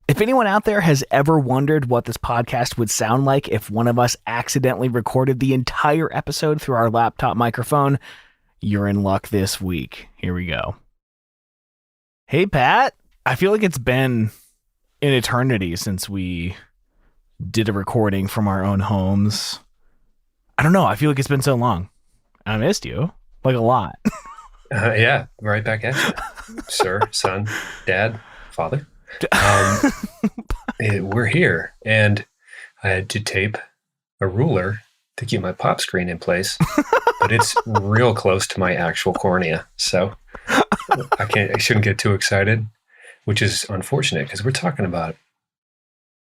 If anyone out there has ever wondered what this podcast would sound like if one of us accidentally recorded the entire episode through our laptop microphone, you're in luck this week. Here we go. Hey, Pat. I feel like it's been an eternity since we did a recording from our own homes. I don't know. I feel like it's been so long. I missed you, like a lot. Yeah, right back at you. Sir, son, dad, father. We're here, and I had to tape a ruler to keep my pop screen in place, but it's real close to my actual cornea, so I shouldn't get too excited, which is unfortunate because we're talking about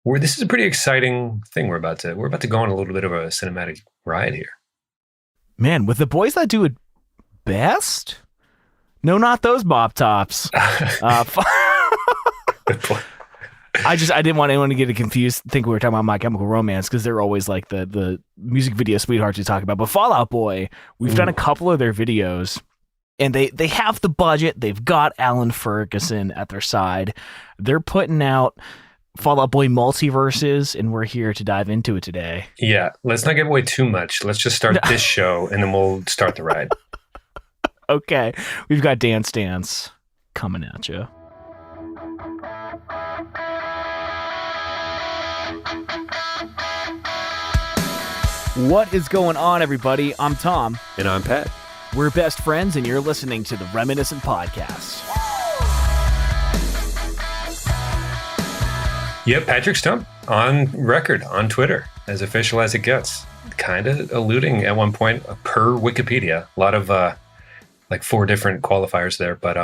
this is a pretty exciting thing we're about to go on a little bit of a cinematic ride here. Man, with the boys that do it best? No, not those bop tops. I didn't want anyone to get confused, think we were talking about My Chemical Romance, because they're always like the music video sweethearts we talk about. But Fall Out Boy, we've done a couple of their videos, and they have the budget. They've got Alan Ferguson at their side. They're putting out Fall Out Boy multiverses, and we're here to dive into it today. Yeah, let's not give away too much. Let's just start this show, and then we'll start the ride. Okay, we've got Dance Dance coming at you. What is going on, everybody? I'm Tom. And I'm Pat. We're best friends, and you're listening to the Reminiscent Podcast. Yep, Patrick Stump on record on Twitter, as official as it gets. Kind of alluding at one point, per Wikipedia, a lot of like 4 different qualifiers there, but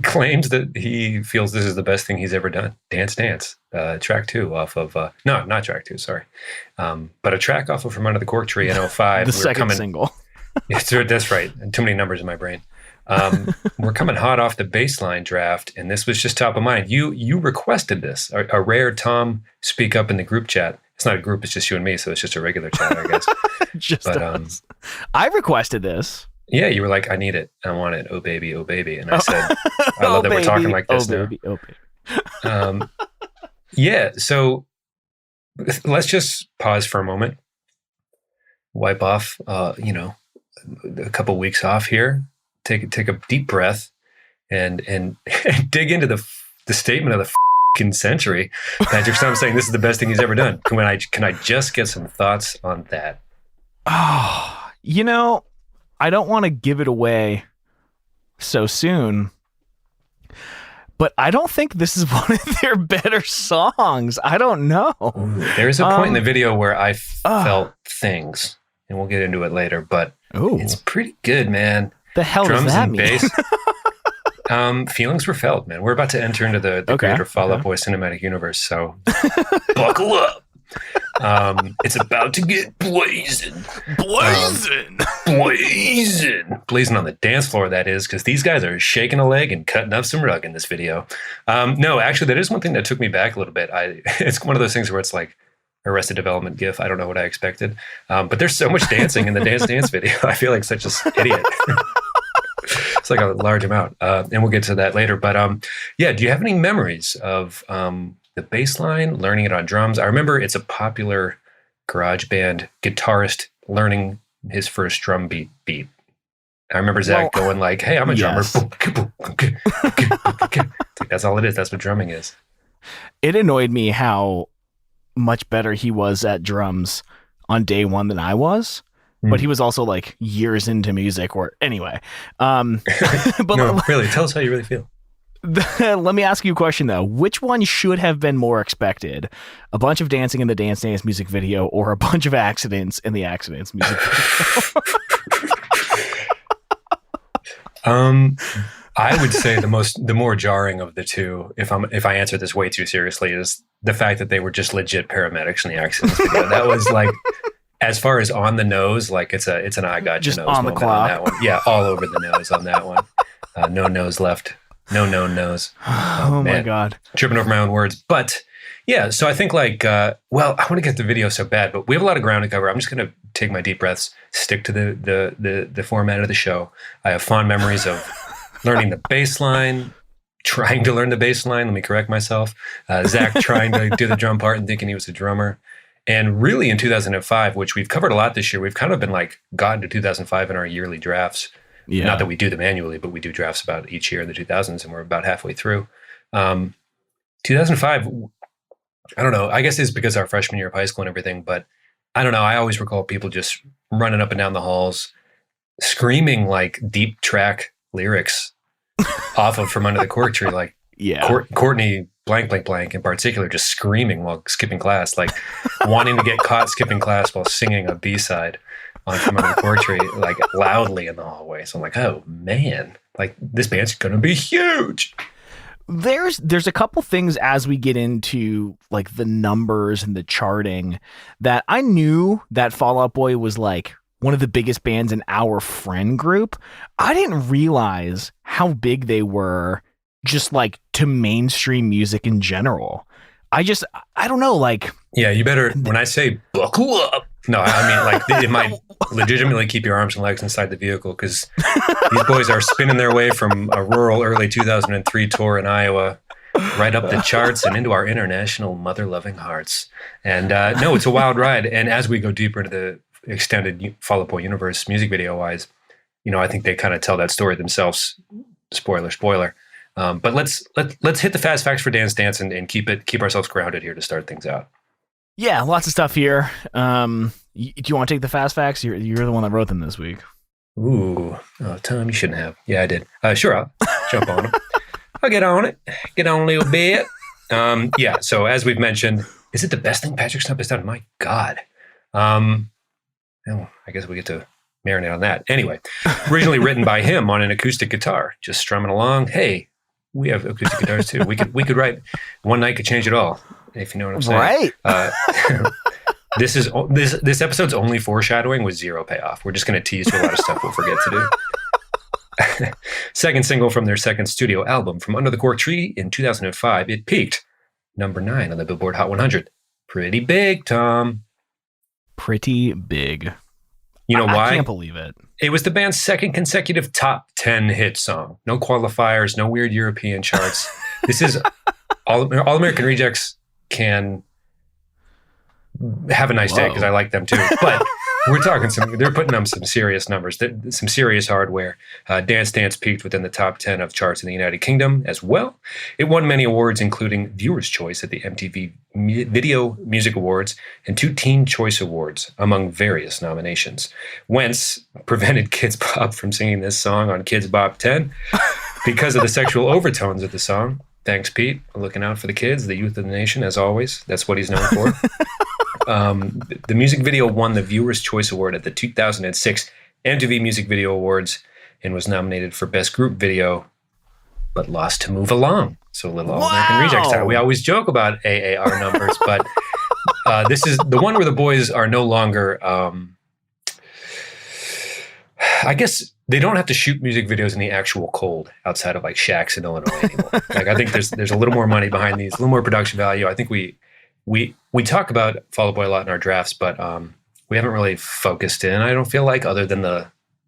claims that he feels this is the best thing he's ever done. Dance Dance, track 2 off of, no, not track 2, sorry. But a track off of From Under the Cork Tree in 05. The second single. Yes, that's right. Too many numbers in my brain. We're coming hot off the baseline draft, and this was just top of mind. You requested this, a rare Tom speak up in the group chat. It's not a group, it's just you and me, so it's just a regular chat, I guess. Just us. I requested this. Yeah, you were like, I need it. I want it. Oh, baby. Oh, baby. And I said, I love that we're talking like this now. Baby. Oh, baby. Yeah, so let's just pause for a moment. Wipe off, a couple weeks off here. Take a deep breath and dig into the statement of the f***ing century. Patrick Stump saying this is the best thing he's ever done. Can I just get some thoughts on that? Oh, I don't want to give it away so soon, but I don't think this is one of their better songs. I don't know. There's a point in the video where I felt things, and we'll get into it later, but it's pretty good, man. The hell Drums does that and mean? Bass. Feelings were felt, man. We're about to enter into the greater Fall Out Boy cinematic universe, so buckle up. It's about to get blazing on the dance floor, that is, because these guys are shaking a leg and cutting up some rug in this video. No, actually, that is one thing that took me back a little bit. It's one of those things where it's like Arrested Development gif. I don't know what I expected, but there's so much dancing in the Dance video. I feel like such an idiot. It's like a large amount, and we'll get to that later. But yeah, do you have any memories of the bass line, learning it on drums? I remember it's a popular garage band guitarist learning his first drum beat. I remember Zach going like, hey, I'm a drummer. Yes. That's all it is. That's what drumming is. It annoyed me how much better he was at drums on day one than I was. But he was also like years into music, or anyway. But no, really, tell us how you really feel. Let me ask you a question, though. Which one should have been more expected? A bunch of dancing in the Dance Dance music video, or a bunch of accidents in the Accidents music video? I would say the more jarring of the two, if I answer this way too seriously, is the fact that they were just legit paramedics in the Accidents video. That was like, as far as on the nose, like it's an I got just your nose on the moment clock. on that one. Yeah, all over the nose on that one. No nose left. No known nose. Oh my God. Tripping over my own words. But yeah, so I think like, I want to get the video so bad, but we have a lot of ground to cover. I'm just going to take my deep breaths, stick to the format of the show. I have fond memories of learning the bass line, trying to learn the bass line. Let me correct myself. Zach trying to do the drum part and thinking he was a drummer. And really in 2005, which we've covered a lot this year, we've kind of been like gotten to 2005 in our yearly drafts. Yeah. Not that we do them annually, but we do drafts about each year in the 2000s, and we're about halfway through. 2005, I don't know. I guess it's because our freshman year of high school and everything, but I don't know. I always recall people just running up and down the halls, screaming like deep track lyrics off of From Under the Cork Tree, like Courtney blank blank blank in particular, just screaming while skipping class, like wanting to get caught skipping class while singing a B-side on From Under the Cork Tree, like loudly in the hallway. So I'm like, oh man, like this band's gonna be huge. There's a couple things as we get into like the numbers and the charting that I knew that Fall Out Boy was like one of the biggest bands in our friend group. I didn't realize how big they were just like to mainstream music in general. I don't know, like... Yeah, you better, when I say buckle up, no, I mean like it might legitimately keep your arms and legs inside the vehicle, because these boys are spinning their way from a rural early 2003 tour in Iowa right up the charts and into our international mother-loving hearts. And no, it's a wild ride. And as we go deeper into the extended Fall Out Boy universe, music video-wise, I think they kind of tell that story themselves. Spoiler. But let's hit the fast facts for Dance Dance and keep ourselves grounded here to start things out. Yeah, lots of stuff here. Do you want to take the fast facts? You're the one that wrote them this week. Ooh, Tom, you shouldn't have. Yeah, I did. Sure, I'll jump on them. I'll get on it. Get on a little bit. Yeah. So as we've mentioned, is it the best thing Patrick Stump has done? My God. Well, I guess we get to marinate on that. Anyway, originally written by him on an acoustic guitar, just strumming along. Hey, we have acoustic guitars too. We could write One Night Could Change It All, if you know what I'm saying. Right. This episode's only foreshadowing with zero payoff. We're just going to tease you a lot of stuff we'll forget to do. Second single from their second studio album, From Under the Cork Tree, in 2005. It peaked number 9 on the Billboard Hot 100. Pretty big, Tom. Pretty big. You know why? I can't believe it. It was the band's second consecutive top 10 hit song. No qualifiers, no weird European charts. This is All American Rejects can have a nice day, because I like them too. But we're talking they're putting up some serious numbers, some serious hardware. Dance Dance peaked within the top 10 of charts in the United Kingdom as well. It won many awards, including Viewer's Choice at the MTV Video Music Awards and 2 Teen Choice Awards, among various nominations. Wentz prevented Kids Bop from singing this song on Kids Bop 10 because of the sexual overtones of the song. Thanks, Pete. Looking out for the kids, the youth of the nation, as always. That's what he's known for. The music video won the Viewer's Choice Award at the 2006 MTV Music Video Awards and was nominated for Best Group Video, but lost to Move Along. So a little All American Rejects time. We always joke about AAR numbers, but this is the one where the boys are no longer... I guess they don't have to shoot music videos in the actual cold outside of like shacks in Illinois anymore. Like I think there's a little more money behind these, a little more production value. I think we talk about Fall Out Boy a lot in our drafts, but we haven't really focused in. I don't feel like, other than the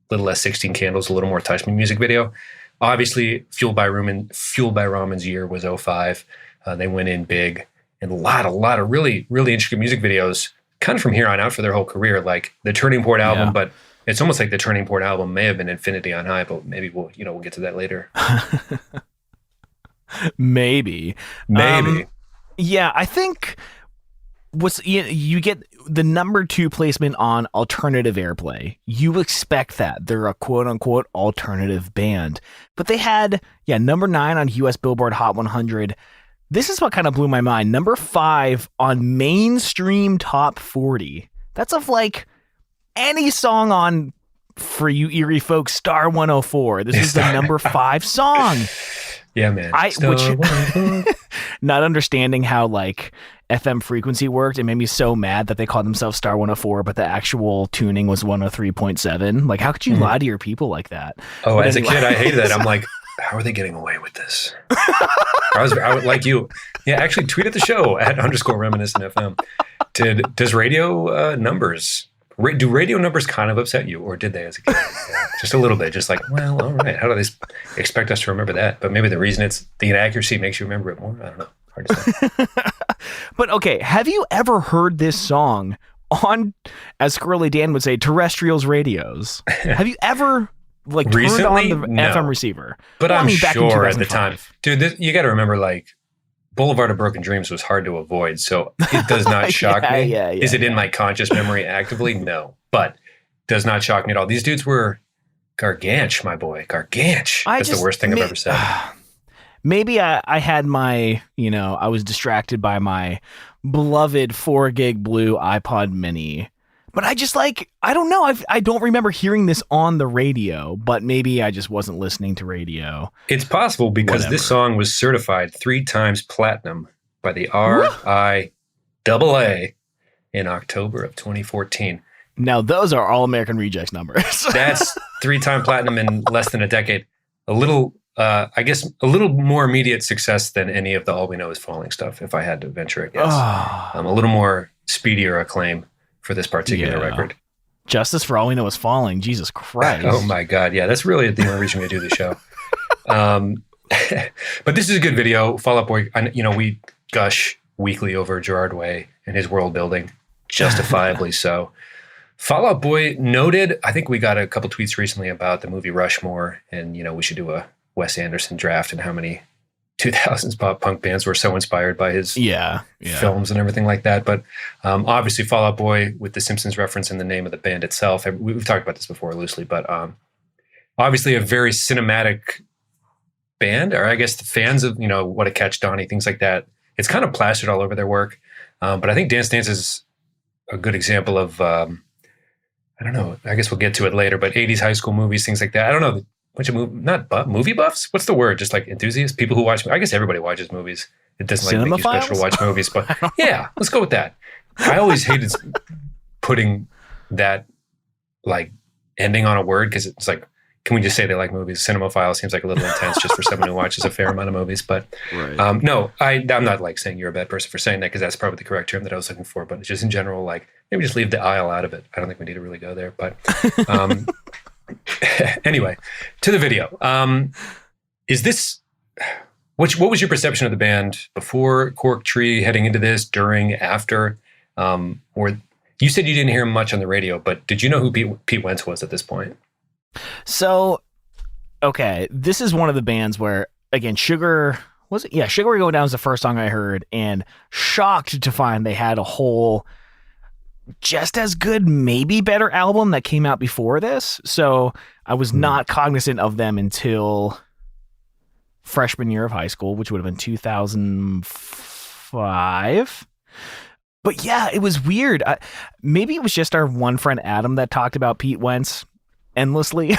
Little Less 16 Candles, a little more Touch Me music video. Obviously, Fueled by Ramen's year was 05. They went in big, and a lot of really, really intricate music videos kind of from here on out for their whole career, like the Turning Point album, but it's almost like the Turning Point album may have been Infinity on High, but maybe we'll get to that later. Maybe. Yeah, I think you get the number 2 placement on alternative airplay. You expect that. They're a quote unquote alternative band. But they had, number 9 on US Billboard Hot 100. This is what kind of blew my mind. Number 5 on mainstream top 40. That's of like any song on, for you Erie folks, Star 104. This is the number 5 song. Yeah, man. Not understanding how like FM frequency worked, it made me so mad that they called themselves Star 104, but the actual tuning was 103.7. Like, how could you lie to your people like that? Oh, but as a kid, I hated that. I'm like, how are they getting away with this? I was like you. Yeah, actually, tweet at the show at _reminiscent FM. Does radio numbers? Do radio numbers kind of upset you, or did they as a kid? Yeah, Just a little bit. Just like, well, all right. How do they expect us to remember that? But maybe the reason it's the inaccuracy makes you remember it more. I don't know. Hard to say. But okay, have you ever heard this song on, as Squirrely Dan would say, terrestrials radios? Have you ever like Recently? turned on the No. FM receiver? But Well, I'm back in sure at the 2005. time, dude, you got to remember, like, Boulevard of Broken Dreams was hard to avoid, so it does not shock me. Is it in my conscious memory actively? No, but does not shock me at all. These dudes were garganch, my boy, garganch. That's the worst thing I've ever said. Maybe I had my, I was distracted by my beloved 4 gig blue iPod mini. But I just I don't know. I don't remember hearing this on the radio, but maybe I just wasn't listening to radio. It's possible because this song was certified 3 times platinum by the RIAA in October of 2014. Now, those are All American Rejects numbers. That's 3-time platinum in less than a decade. A little, I guess, a little more immediate success than any of the All We Know Is Falling stuff, if I had to venture a guess. A little more speedier acclaim for this particular record. Justice for All We Know Is Falling. Jesus Christ. Oh my God. Yeah, that's really the only reason we do the show. But this is a good video. Fall Out Boy, we gush weekly over Gerard Way and his world building, justifiably so. Fall Out Boy noted, I think we got a couple tweets recently about the movie Rushmore, and we should do a Wes Anderson draft and how many 2000s pop punk bands were so inspired by his films and everything like that. But obviously Fall Out Boy with the Simpsons reference in the name of the band itself. We've talked about this before loosely, but obviously a very cinematic band, or I guess the fans of, What a Catch, Donnie, things like that. It's kind of plastered all over their work. But I think Dance Dance is a good example of, I don't know, I guess we'll get to it later, but 80s high school movies, things like that. I don't know. Bunch of movie buffs? What's the word? Just like enthusiasts? People who watch, I guess everybody watches movies. It doesn't make you special to watch movies, but yeah, let's go with that. I always hated putting that ending on a word because it's like, can we just say they like movies? Cinemaphile seems like a little intense just for someone who watches a fair amount of movies. But no, I'm not saying you're a bad person for saying that because that's probably the correct term that I was looking for. But just in general, maybe just leave the aisle out of it. I don't think we need to really go there. But anyway, to the video. Is this what was your perception of the band before Cork Tree, heading into this, during, after? Or you said you didn't hear much on the radio, but did you know who Pete Wentz was at this point? So, okay, this is one of the bands where, again, Sugar Was it? Yeah, Sugar Ray Go Down is the first song I heard, and shocked to find they had a whole just as good, maybe better album that came out before this. So I was not cognizant of them until freshman year of high school, which would have been 2005. But yeah, it was weird. Maybe it was just our one friend Adam that talked about Pete Wentz endlessly.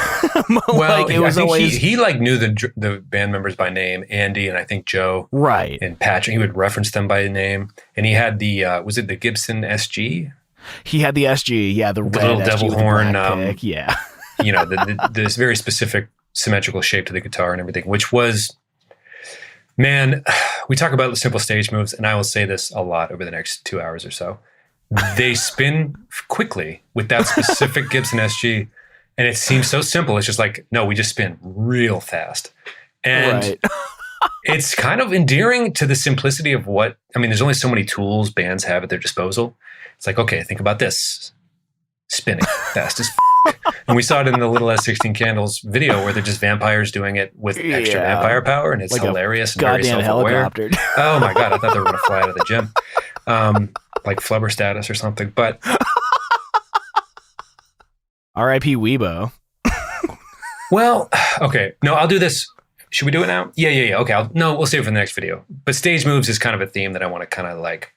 Well, like, it was always he like knew the band members by name, Andy and I think Joe, right, and Patrick. He would reference them by name, and he had the was it the Gibson SG? He had the SG, yeah, the red little SG devil with the horn, black pick, yeah. You know, this very specific symmetrical shape to the guitar and everything, which was, man, we talk about the simple stage moves, and I will say this a lot over the next 2 hours or so. They spin quickly with that specific Gibson SG, and it seems so simple. It's just like, no, we just spin real fast. And right. It's kind of endearing to the simplicity of what, I mean, there's only so many tools bands have at their disposal. It's like, okay, think about this. Spinning fast as and we saw it in the Little S16 Candles video where they're just vampires doing it with extra vampire power, and it's like hilarious and very self-aware. Helicopter. Oh my God, I thought they were going to fly out of the gym. Like flubber status or something, but R.I.P. Weibo. Well, okay. No, I'll do this. Should we do it now? Yeah. Okay. We'll save it for the next video. But stage moves is kind of a theme that I want to kind of like,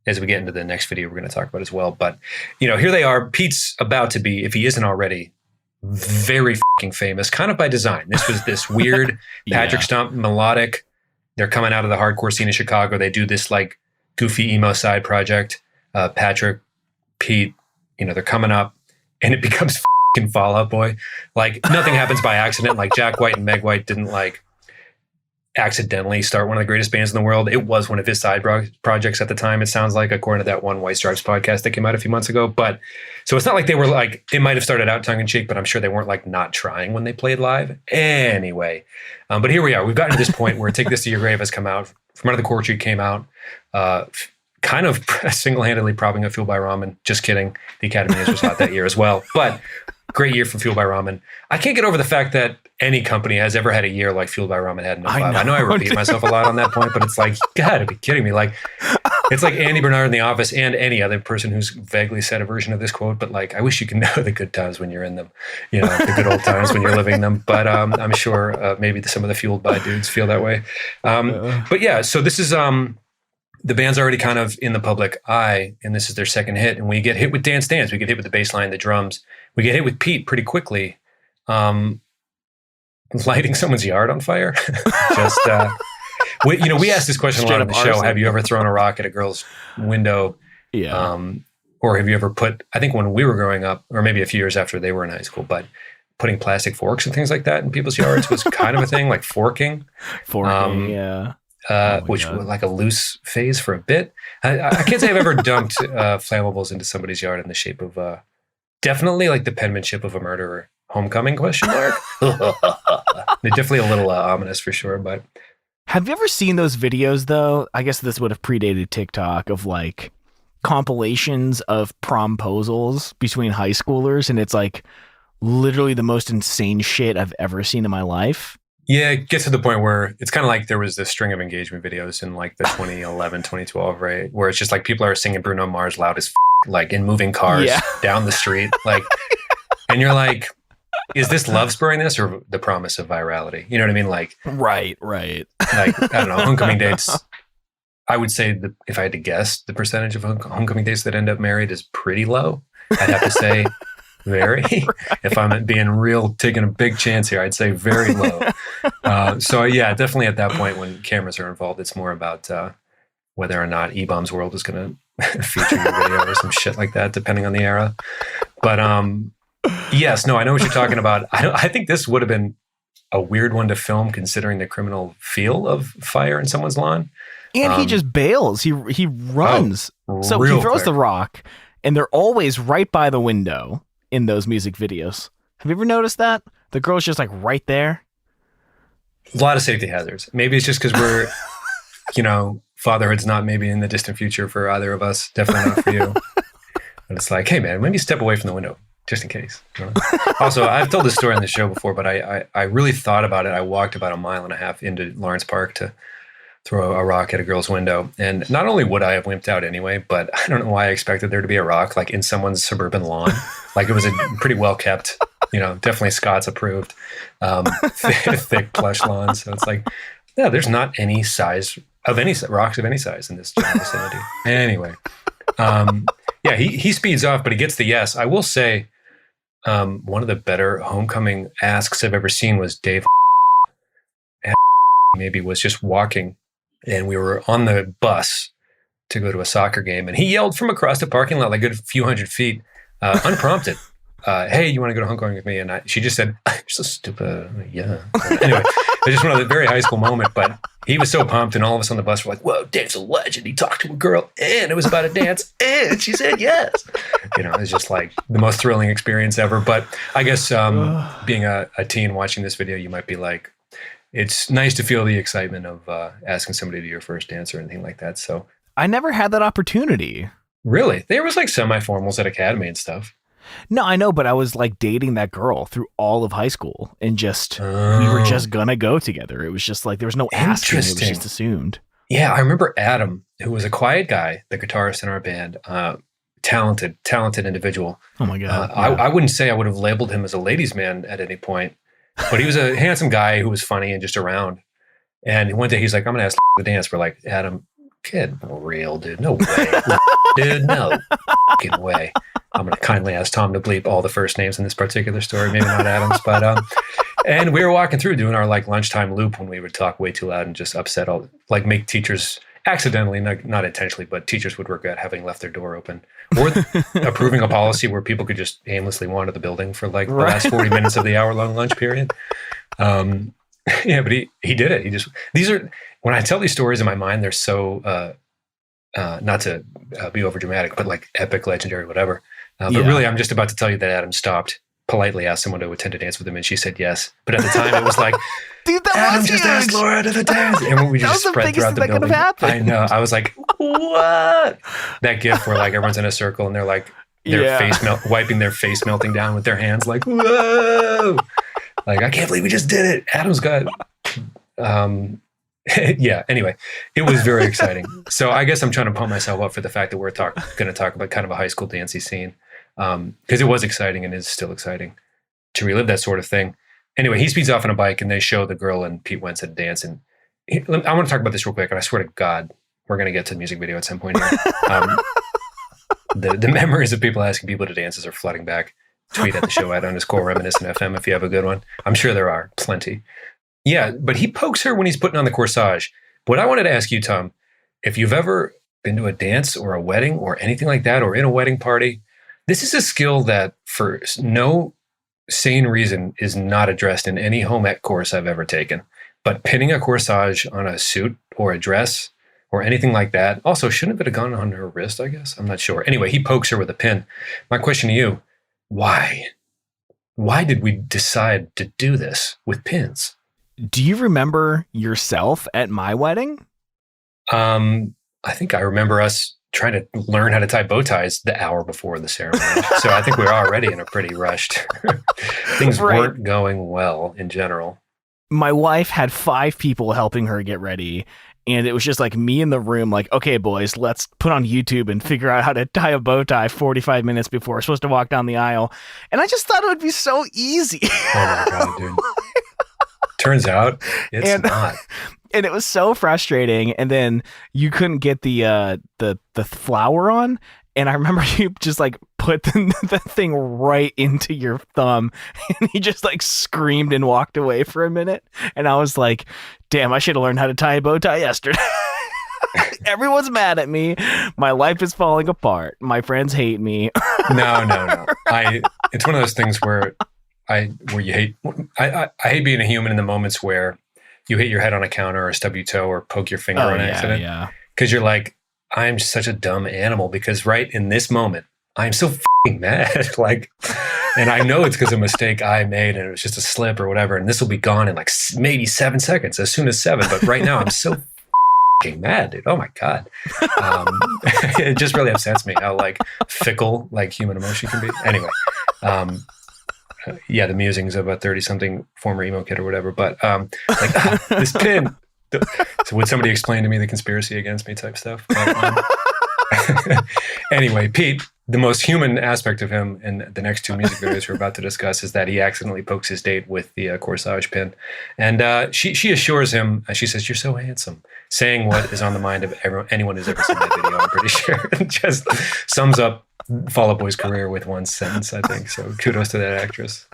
as we get into the next video, we're going to talk about as well. But, you know, here they are. Pete's about to be, if he isn't already, very fucking famous, kind of by design. This was this weird Patrick Stump melodic. They're coming out of the hardcore scene in Chicago. They do this like goofy emo side project. Patrick, Pete, you know, they're coming up, and it becomes fucking Fall Out Boy. Like nothing happens by accident. Like Jack White and Meg White didn't like accidentally start one of the greatest bands in the world. It was one of his side projects at the time, it sounds like, according to that one White Stripes podcast that came out a few months ago. But so it's not like they were like, they might have started out tongue in cheek, but I'm sure they weren't like not trying when they played live. Anyway, but here we are. We've gotten to this point where Take This to Your Grave has come out. From Under the Core Tree came out. Kind of single-handedly propping up Fueled by Ramen. Just kidding. The Academy Awards was hot that year as well. But great year for Fueled by Ramen. I can't get over the fact that any company has ever had a year like Fueled by Ramen had in 05. I know I repeat myself a lot on that point, but it's like, you gotta be kidding me. Like, it's like Andy Bernard in The Office and any other person who's vaguely said a version of this quote, but like, I wish you could know the good times when you're in them, you know, the good old times when you're living them. But I'm sure maybe some of the Fueled by dudes feel that way. But yeah, so this is... the band's already kind of in the public eye, and this is their second hit. And we get hit with Dance Dance. We get hit with the bass line, the drums. We get hit with Pete pretty quickly, lighting someone's yard on fire. Just, we asked this question a lot on the show. Have you ever thrown a rock at a girl's window? Yeah. Or have you ever put, I think when we were growing up, or maybe a few years after they were in high school, but putting plastic forks and things like that in people's yards was kind of a thing, like forking. Yeah. Which was like a loose phase for a bit. I can't say I've ever dumped flammables into somebody's yard in the shape of definitely like the penmanship of a murderer. Homecoming ? They're definitely a little ominous for sure. But have you ever seen those videos though? I guess this would have predated TikTok, of like compilations of prom-posals between high schoolers, and it's like literally the most insane shit I've ever seen in my life. Yeah, it gets to the point where it's kind of like there was this string of engagement videos in like the 2011, 2012, right? Where it's just like people are singing Bruno Mars loud as like in moving cars down the street. Like, and you're like, is this love spurring this or the promise of virality? You know what I mean? Like, right. Like, I don't know, homecoming dates. I would say that if I had to guess, the percentage of homecoming dates that end up married is pretty low. I'd have to say very. If I'm being real, taking a big chance here, I'd say very low. So yeah, definitely at that point when cameras are involved, it's more about whether or not E-Bomb's World is going to feature your video or some shit like that, depending on the era. But yes, no, I know what you're talking about. I think this would have been a weird one to film considering the criminal feel of fire in someone's lawn. And he just bails. He runs. So he throws quick. the rock, and they're always right by the window in those music videos. Have you ever noticed that? The girl's just like right there. A lot of safety hazards. Maybe it's just because we're, fatherhood's not maybe in the distant future for either of us. Definitely not for you. But it's like, hey man, maybe step away from the window just in case. Also, I've told this story on the show before, but I really thought about it. I walked about 1.5 miles into Lawrence Park to throw a rock at a girl's window. And not only would I have wimped out anyway, but I don't know why I expected there to be a rock like in someone's suburban lawn. Like it was a pretty well kept, definitely Scott's approved, thick plush lawn. So it's like, yeah, there's not any size of any rocks of any size in this general vicinity. Anyway, yeah, he speeds off, but he gets the yes. I will say one of the better homecoming asks I've ever seen was Dave. Maybe was just walking. And we were on the bus to go to a soccer game. And he yelled from across the parking lot, like a few hundred feet, unprompted, hey, you want to go to homecoming with me? And she just said, you're so stupid. Yeah. Anyway, it was just one of the very high school moment. But he was so pumped. And all of us on the bus were like, whoa, Dave's a legend. He talked to a girl and it was about a dance. And she said yes. It was just like the most thrilling experience ever. But I guess being a teen watching this video, you might be like, it's nice to feel the excitement of asking somebody to do your first dance or anything like that. So I never had that opportunity. Really? There was like semi-formals at Academy and stuff. No, I know, but I was like dating that girl through all of high school and just we were just gonna go together. It was just like there was no asking. It was just assumed. Yeah, I remember Adam, who was a quiet guy, the guitarist in our band, talented individual. Oh my God. I wouldn't say I would have labeled him as a ladies' man at any point. But he was a handsome guy who was funny and just around. And one day he's like, I'm going to ask the dance. We're like, Adam, kid, real, dude. No way. Dude, no fucking way. I'm going to kindly ask Tom to bleep all the first names in this particular story. Maybe not Adam's, but and we were walking through doing our like lunchtime loop when we would talk way too loud and just upset like make teachers accidentally, not intentionally, but teachers would regret having left their door open or approving a policy where people could just aimlessly wander the building for like the last 40 minutes of the hour-long lunch period. Yeah, but he did it. These are, when I tell these stories in my mind, they're so, not to be over dramatic, but like epic, legendary, whatever. But really, I'm just about to tell you that Adam stopped, politely asked someone to attend a dance with him, and she said yes. But at the time, it was like, dude, that Adam was just huge. asked Laura to the dance, and we just spread throughout the building. I know. I was like, what? That gif where like everyone's in a circle and they're like wiping their face melting down with their hands, like, whoa! Like, I can't believe we just did it. Adam's got. Yeah. Anyway, it was very exciting. So I guess I'm trying to pump myself up for the fact that we're going to talk about kind of a high school dancey scene, because it was exciting and is still exciting to relive that sort of thing. Anyway, he speeds off on a bike and they show the girl and Pete Wentz at a dance. And I want to talk about this real quick. And I swear to God, we're going to get to the music video at some point here. The memories of people asking people to dances are flooding back. Tweet at the show @_reminiscent FM if you have a good one. I'm sure there are plenty. Yeah, but he pokes her when he's putting on the corsage. What I wanted to ask you, Tom, if you've ever been to a dance or a wedding or anything like that, or in a wedding party, this is a skill that for no sane reason is not addressed in any home ec course I've ever taken. But pinning a corsage on a suit or a dress or anything like that, also shouldn't it have gone on her wrist, I guess? I'm not sure. Anyway, he pokes her with a pin. My question to you, why? Why did we decide to do this with pins? Do you remember yourself at my wedding? I think I remember us trying to learn how to tie bow ties the hour before the ceremony. So I think we were already in a pretty rushed. Things weren't going well in general. My wife had 5 people helping her get ready. And it was just like me in the room, like, okay, boys, let's put on YouTube and figure out how to tie a bow tie 45 minutes before we're supposed to walk down the aisle. And I just thought it would be so easy. Oh my God, dude. Turns out it's not. And it was so frustrating. And then you couldn't get the flour on. And I remember you just like put the thing right into your thumb, and he just like screamed and walked away for a minute. And I was like, damn, I should have learned how to tie a bow tie yesterday. Everyone's mad at me. My life is falling apart. My friends hate me. No. It's one of those things where you hate. I hate being a human in the moments where you hit your head on a counter or stub your toe or poke your finger on accident. Yeah. Because you're like, I'm such a dumb animal, because right in this moment, I'm so f***ing mad. Like, and I know it's because of a mistake I made and it was just a slip or whatever. And this will be gone in like maybe 7 seconds, as soon as 7. But right now I'm so f***ing mad, dude. Oh my God. It just really upsets me how like fickle like human emotion can be. Anyway. Yeah, the musings of a 30-something former emo kid or whatever. But this pin. So would somebody explain to me the conspiracy against me type stuff? But, anyway, Pete, the most human aspect of him in the next 2 music videos we're about to discuss is that he accidentally pokes his date with the corsage pin. And she assures him, she says, "You're so handsome," saying what is on the mind of anyone who's ever seen that video, I'm pretty sure. It just sums up Fall Out Boy's career with one sentence, I think. So kudos to that actress.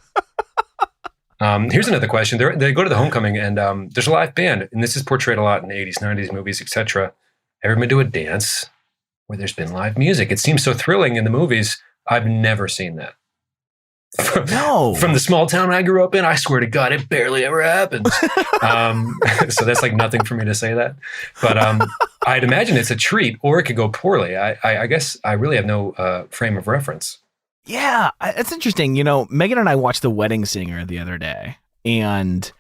Here's another question. They go to the homecoming and there's a live band, and this is portrayed a lot in the 80s, 90s movies, etc. Ever been to a dance where there's been live music? It seems so thrilling in the movies. I've never seen that. No. From the small town I grew up in, I swear to God, it barely ever happens. So that's like nothing for me to say that. But I'd imagine it's a treat, or it could go poorly. I guess I really have no frame of reference. Yeah, it's interesting. You know, Megan and I watched The Wedding Singer the other day, and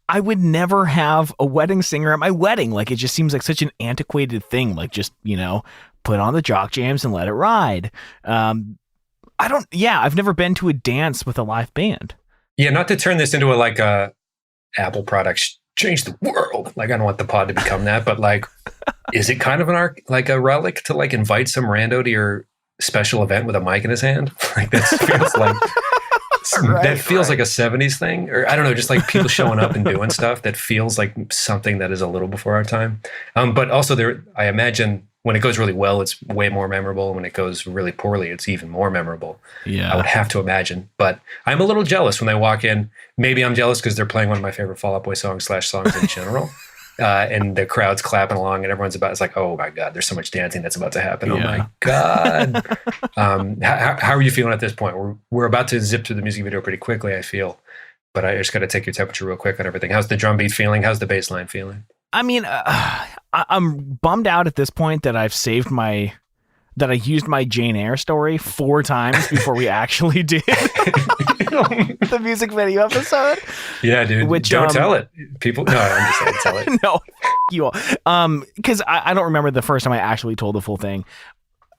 I would never have a wedding singer at my wedding. Like, it just seems like such an antiquated thing. Like, just, you know, put on the jock jams and let it ride. I've never been to a dance with a live band. Yeah, not to turn this into a Apple products change the world. Like, I don't want the pod to become that, but like, is it kind of a relic to like invite some rando to your special event with a mic in his hand? Like, that feels like like a 70s thing, or I don't know, just like people showing up and doing stuff that feels like something that is a little before our time. But also I imagine when it goes really well, it's way more memorable. When it goes really poorly, it's even more memorable. Yeah, I would have to imagine. But I'm a little jealous when they walk in. Maybe I'm jealous because they're playing one of my favorite Fall Out Boy songs in general. And the crowd's clapping along and everyone's it's like, oh my God, there's so much dancing that's about to happen. Yeah. Oh my God. How are you feeling at this point? We're about to zip through the music video pretty quickly, I feel. but I just got to take your temperature real quick on everything. How's the drum beat feeling? How's the bass line feeling? I mean, I'm bummed out at this point that I used my Jane Eyre story 4 times before we actually did the music video episode. Yeah, dude. Don't tell it. People, no, I'm just saying tell it. No, you all. Because I don't remember the first time I actually told the full thing.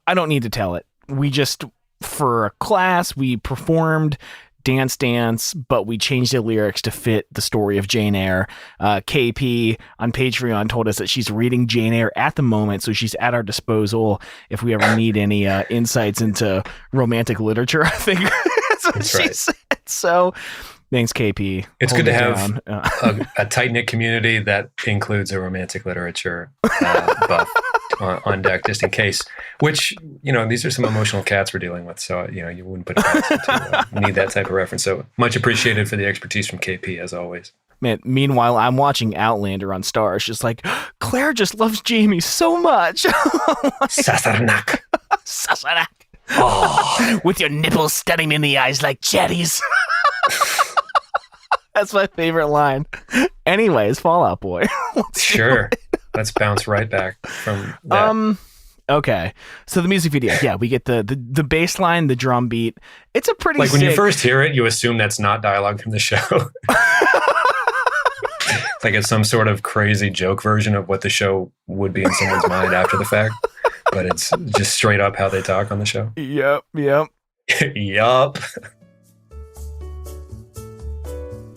I don't need to tell it. We just, for a class, we performed Dance, but we changed the lyrics to fit the story of Jane Eyre. KP on Patreon told us that she's reading Jane Eyre at the moment, so she's at our disposal if we ever need any insights into romantic literature, I think. That's what she said. So thanks, KP. It's good to have a tight-knit community that includes a romantic literature buff on deck, just in case. Which, these are some emotional cats we're dealing with, so, you wouldn't put it past it to need that type of reference. So much appreciated for the expertise from KP, as always. Man, meanwhile, I'm watching Outlander on Starz, just like, Claire just loves Jamie so much. Sasaranak. Sasaranak. Oh, with your nipples stunning in the eyes like cherries. That's my favorite line. Anyways, Fall Out Boy. Sure. Let's bounce right back from that. Okay. So the music video, yeah, we get the bass line, the drum beat. It's a pretty when you first hear it, you assume that's not dialogue from the show. Like it's some sort of crazy joke version of what the show would be in someone's mind after the fact. But it's just straight up how they talk on the show. Yep. Yup.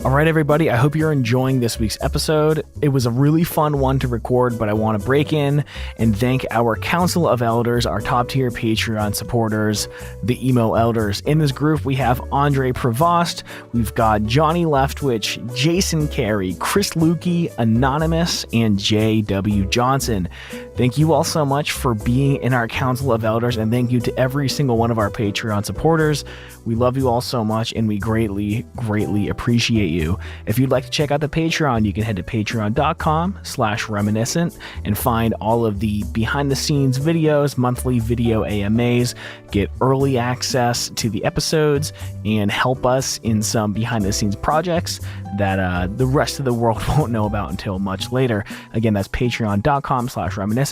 All right, everybody, I hope you're enjoying this week's episode. It was a really fun one to record, but I want to break in and thank our Council of Elders, our top-tier Patreon supporters, the Emo Elders. In this group, we have Andre Prevost, we've got Johnny Leftwich, Jason Carey, Chris Lukey, Anonymous, and J.W. Johnson. Thank you all so much for being in our Council of Elders, and thank you to every single one of our Patreon supporters. We love you all so much, and we greatly, greatly appreciate you. If you'd like to check out the Patreon, you can head to patreon.com/reminiscent and find all of the behind-the-scenes videos, monthly video AMAs, get early access to the episodes, and help us in some behind-the-scenes projects that the rest of the world won't know about until much later. Again, that's patreon.com/reminiscent.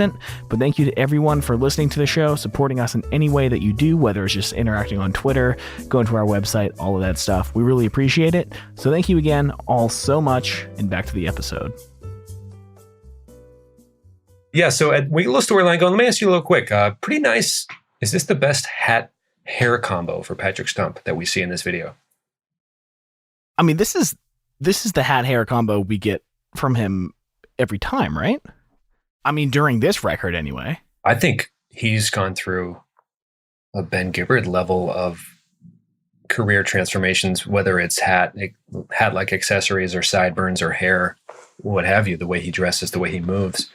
But thank you to everyone for listening to the show, supporting us in any way that you do, whether it's just interacting on Twitter, going to our website, all of that stuff. We really appreciate it. So thank you again all so much, and back to the episode. Yeah, so we get a little storyline going. Let me ask you a little quick. Pretty nice. Is this the best hat-hair combo for Patrick Stump that we see in this video? I mean, this is the hat-hair combo we get from him every time, right? I mean, during this record anyway. I think he's gone through a Ben Gibbard level of career transformations, whether it's hat-like accessories or sideburns or hair, what have you, the way he dresses, the way he moves.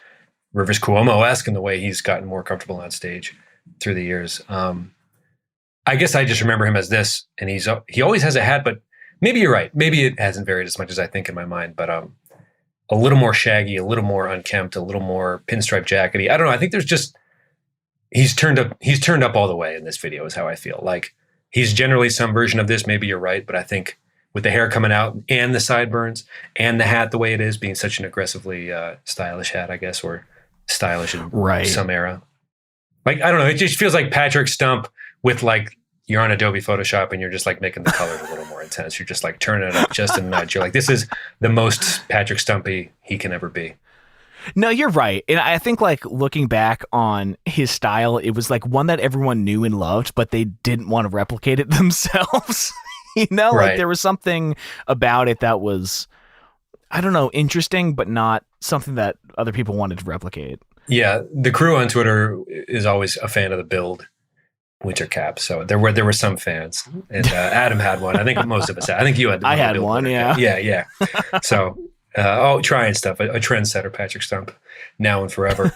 Rivers Cuomo-esque in the way he's gotten more comfortable on stage through the years. I guess I just remember him as this, and he always has a hat, but maybe you're right. Maybe it hasn't varied as much as I think in my mind, but a little more shaggy, a little more unkempt, a little more pinstripe jackety. I don't know. I think there's just he's turned up all the way in this video is how I feel. Like he's generally some version of this. Maybe you're right, but I think with the hair coming out and the sideburns and the hat the way it is, being such an aggressively stylish hat, I guess, or stylish in some era. Like I don't know. It just feels like Patrick Stump with like you're on Adobe Photoshop and you're just like making the colors a little more intense. You're just like turning it up just a nudge. You're like, this is the most Patrick Stumpy he can ever be. No, you're right. And I think like looking back on his style, it was like one that everyone knew and loved, but they didn't want to replicate it themselves. Like there was something about it that was, I don't know, interesting, but not something that other people wanted to replicate. Yeah. The crew on Twitter is always a fan of the Build winter cap. So there were some fans, and Adam had one. I think most of us had. I think you had. I had one. Yeah. Yeah. So trying stuff. A trendsetter, Patrick Stump, now and forever.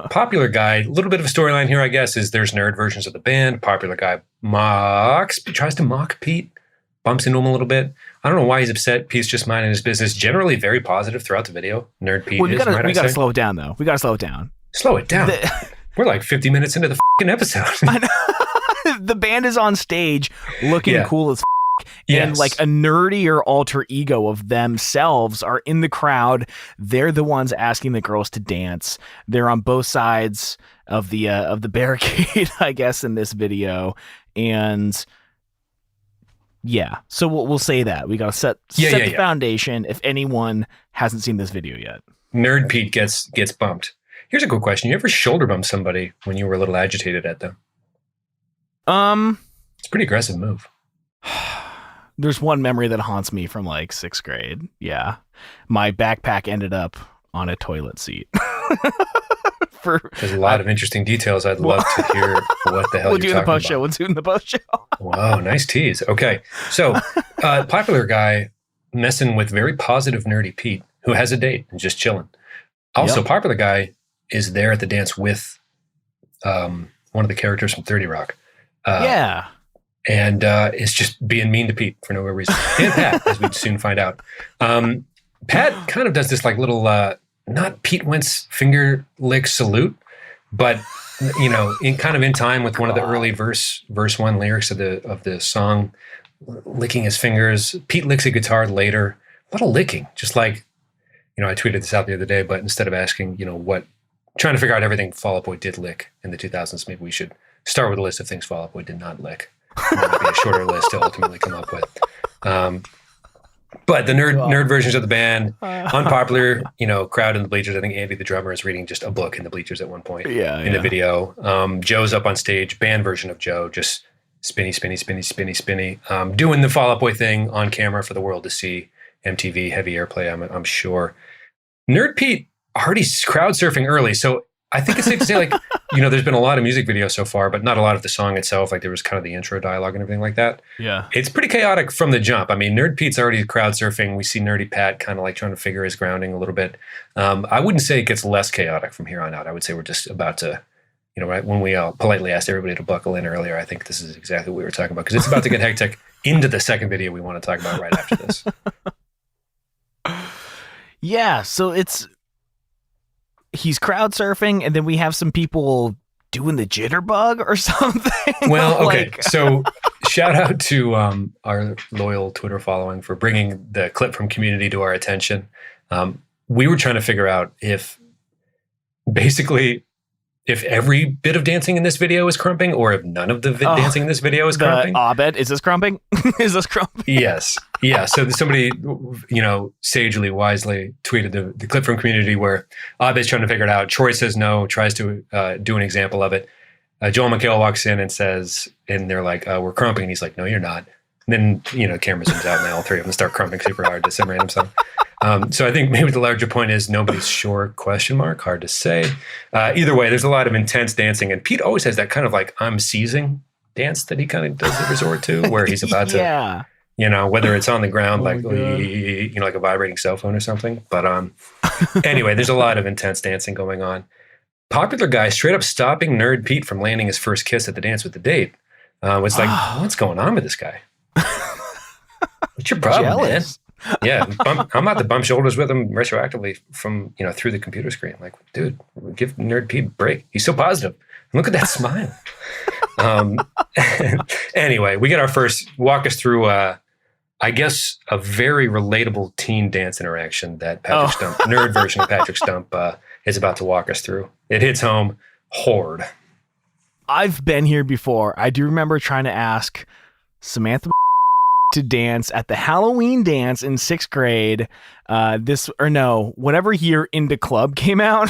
Popular guy. A little bit of a storyline here, I guess, is there's nerd versions of the band. Popular guy tries to mock Pete, bumps into him a little bit. I don't know why he's upset. Pete's just minding his business. Generally very positive throughout the video. Nerd Pete. We gotta slow it down, though. We gotta slow it down. Slow it down. We're like 50 minutes into the fucking episode. I know. The band is on stage looking cool as And like Yes. a nerdier alter ego of themselves are in the crowd. They're the ones asking the girls to dance. They're on both sides of the barricade, I guess, in this video. And yeah, so we'll say that we got to set the foundation if anyone hasn't seen this video yet. Nerd Pete gets bumped. Here's a cool question: you ever shoulder bump somebody when you were a little agitated at them? It's a pretty aggressive move. There's one memory that haunts me from like 6th grade. Yeah, my backpack ended up on a toilet seat. There's a lot of interesting details. I'd love to hear what the hell we'll you're talking about. We'll do it in the post show. Wow, nice tease. Okay, so popular guy messing with very positive nerdy Pete, who has a date and just chilling. Also, popular guy is there at the dance with one of the characters from 30 Rock. And is just being mean to Pete for no real reason. And Pat, as we'd soon find out. Pat kind of does this like little, not Pete Wentz finger lick salute, but you know, in time with one of the early verse 1 lyrics of the song, licking his fingers. Pete licks a guitar later. A lot of licking, just like, you know, I tweeted this out the other day, but instead of asking, you know, trying to figure out everything Fall Out Boy did lick in the 2000s, maybe we should start with a list of things Fall Out Boy did not lick. It might be a shorter list to ultimately come up with. But the nerd versions of the band, unpopular, you know, crowd in the bleachers. I think Andy, the drummer, is reading just a book in the bleachers at one point in the video. Joe's up on stage, band version of Joe, just spinny, doing the Fall Out Boy thing on camera for the world to see. MTV, heavy airplay, I'm sure. Nerd Pete already crowd surfing early, so I think it's safe to say, like, you know, there's been a lot of music videos so far, but not a lot of the song itself. Like, there was kind of the intro dialogue and everything like that. Yeah. It's pretty chaotic from the jump. I mean, Nerd Pete's already crowd surfing. We see Nerdy Pat kind of like trying to figure his grounding a little bit. I wouldn't say it gets less chaotic from here on out. I would say we're just about to, you know, right when we politely asked everybody to buckle in earlier, I think this is exactly what we were talking about, because it's about to get hectic into the second video we want to talk about right after this. Yeah, so he's crowd surfing, and then we have some people doing the jitterbug or something. Well, okay. So shout out to our loyal Twitter following for bringing the clip from Community to our attention. We were trying to figure out if every bit of dancing in this video is crumping, or if none of the dancing in this video is crumping. Abed, is this crumping? Is this crumping? Yes. Yeah. So somebody, you know, sagely, wisely tweeted the clip from Community where Abed's trying to figure it out. Troy says no, tries to do an example of it. Joel McHale walks in and says, and they're like, we're crumping. And he's like, no, you're not. And then, you know, camera zooms out and all three of them start crumping super hard to some random song. So I think maybe the larger point is nobody's sure, ? Hard to say. Either way, there's a lot of intense dancing. And Pete always has that kind of like I'm seizing dance that he kind of does resort to, where he's about to, you know, whether it's on the ground, like, you know, like a vibrating cell phone or something. But anyway, there's a lot of intense dancing going on. Popular guy straight up stopping Nerd Pete from landing his first kiss at the dance with the date. It's like, what's going on with this guy? What's your problem, man? Yeah, I'm about to bump shoulders with him retroactively from, you know, through the computer screen. Like, dude, give Nerd Pete a break. He's so positive. And look at that smile. Anyway, we get our first, walk us through, I guess, a very relatable teen dance interaction that Patrick Stump, nerd version of Patrick Stump, is about to walk us through. It hits home hard. I've been here before. I do remember trying to ask Samantha to dance at the Halloween dance in 6th grade. Whatever year Into Club came out.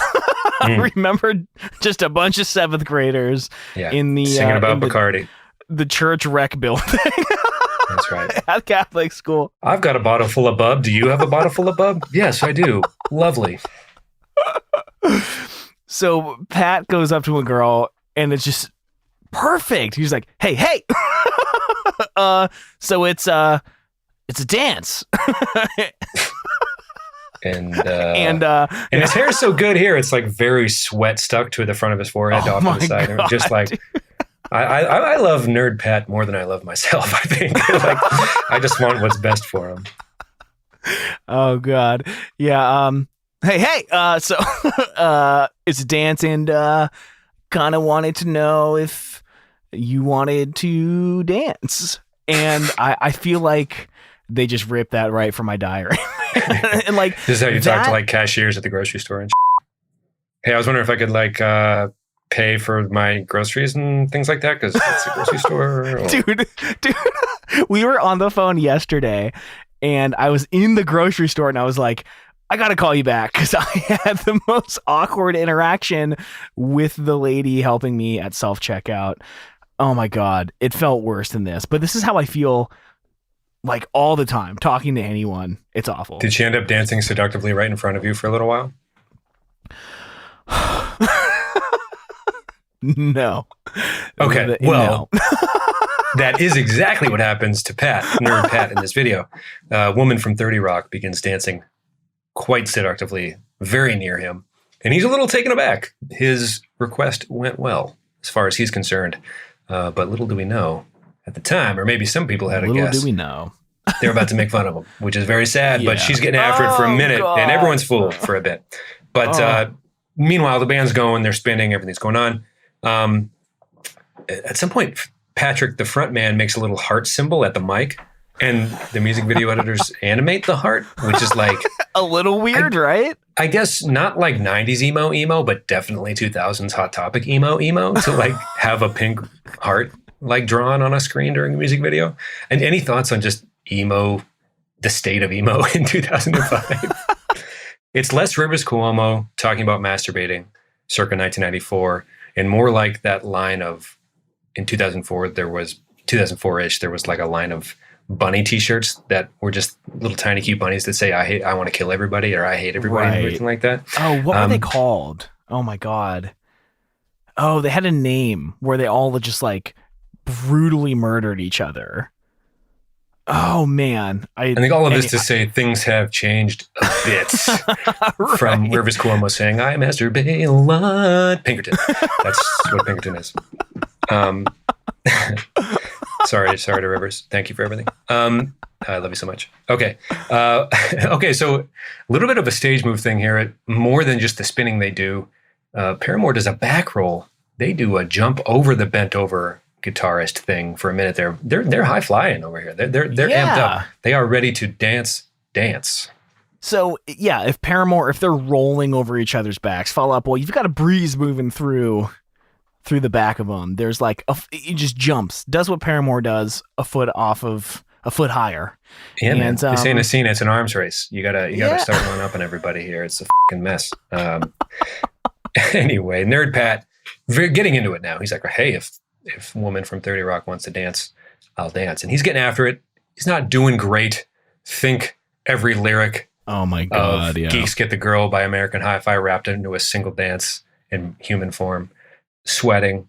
I remember just a bunch of 7th graders in the singing about Bacardi, the church rec building. That's right. At Catholic school. I've got a bottle full of bub. Do you have a bottle full of bub? Yes, I do. Lovely. So Pat goes up to a girl and it's just perfect. He's like, hey. So it's a dance. And his hair's so good here. It's like very sweat stuck to the front of his forehead off to the side. And just like, I love Nerd Pat more than I love myself, I think. Like, I just want what's best for him. Oh God. Yeah. Hey. So it's a dance, and kind of wanted to know if you wanted to dance. And I feel like they just ripped that right from my diary. And like, this is how you talk to like cashiers at the grocery store and hey, I was wondering if I could like pay for my groceries and things like that because it's a grocery store. Dude, we were on the phone yesterday and I was in the grocery store and I was like, I got to call you back because I had the most awkward interaction with the lady helping me at self-checkout. Oh my God, it felt worse than this. But this is how I feel like all the time talking to anyone. It's awful. Did she end up dancing seductively right in front of you for a little while? No. Okay, well, no. That is exactly what happens to Pat, nerd Pat, in this video. A woman from 30 Rock begins dancing quite seductively, very near him, and he's a little taken aback. His request went well, as far as he's concerned. But little do we know at the time, or maybe some people had a guess. Little do we know. They're about to make fun of him, which is very sad, but she's getting after it for a minute, God. And everyone's fooled for a bit. But meanwhile, the band's going, they're spinning, everything's going on. At some point, Patrick, the front man, makes a little heart symbol at the mic, and the music video editors animate the heart, which is like... a little weird, right? I guess not like 90s emo, but definitely 2000s Hot Topic emo to like have a pink heart like drawn on a screen during a music video. And any thoughts on just emo, the state of emo in 2005? It's less Rivers Cuomo talking about masturbating circa 1994 and more like that line of, in 2004-ish, there was like a line of bunny t-shirts that were just little tiny cute bunnies that say I want to kill everybody or I hate everybody, right. Or anything like that. Oh, what were they called? Oh my God. Oh, they had a name where they all just like brutally murdered each other. Oh man. I think all of this to say things have changed a bit right. From Rivers Cuomo saying I masturbate a lot. Pinkerton. That's what Pinkerton is. Sorry to Rivers. Thank you for everything. I love you so much. Okay. Okay. So a little bit of a stage move thing here. More than just the spinning they do. Paramore does a back roll. They do a jump over the bent over guitarist thing for a minute. They're high flying over here. They're amped up. They are ready to dance. So yeah, if they're rolling over each other's backs, fall up. Well, you've got a breeze moving through the back of them. There's like it just jumps, does what Paramore does, a foot higher. Yeah, man. This ain't a scene; it's an arms race. You gotta start going up on everybody here. It's a fucking mess. Anyway, Nerd Pat, getting into it now. He's like, hey, if woman from 30 Rock wants to dance, I'll dance, and he's getting after it. He's not doing great. Think every lyric. Oh my God! Yeah. Geeks Get the Girl by American Hi-Fi wrapped into a single dance in human form. Sweating.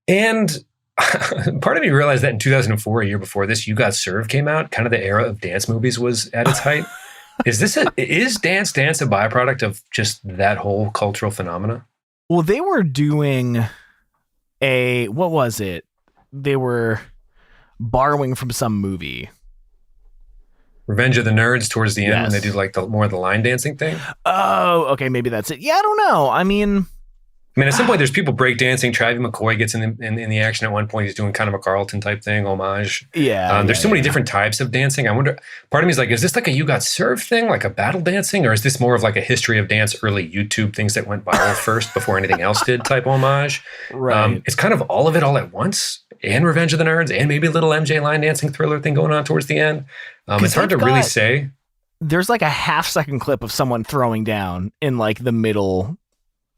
And part of me realized that in 2004, a year before this, You Got Served came out. Kind of the era of dance movies was at its height. Is Dance Dance a byproduct of just that whole cultural phenomena? Well, they were doing what was it? They were borrowing from some movie. Revenge of the Nerds towards the end when they do like more of the line dancing thing. Oh, okay. Maybe that's it. Yeah, I don't know. I mean, at some point, there's people breakdancing. Travis McCoy gets in the action at one point. He's doing kind of a Carlton type thing, homage. Yeah. There's so many different types of dancing. I wonder, part of me is like, is this like a You Got Served thing, like a battle dancing? Or is this more of like a history of dance, early YouTube things that went viral first before anything else did type homage? Right. It's kind of all of it all at once. And Revenge of the Nerds and maybe a little MJ line dancing thriller thing going on towards the end. It's hard to really say. There's like a half-second clip of someone throwing down in like the middle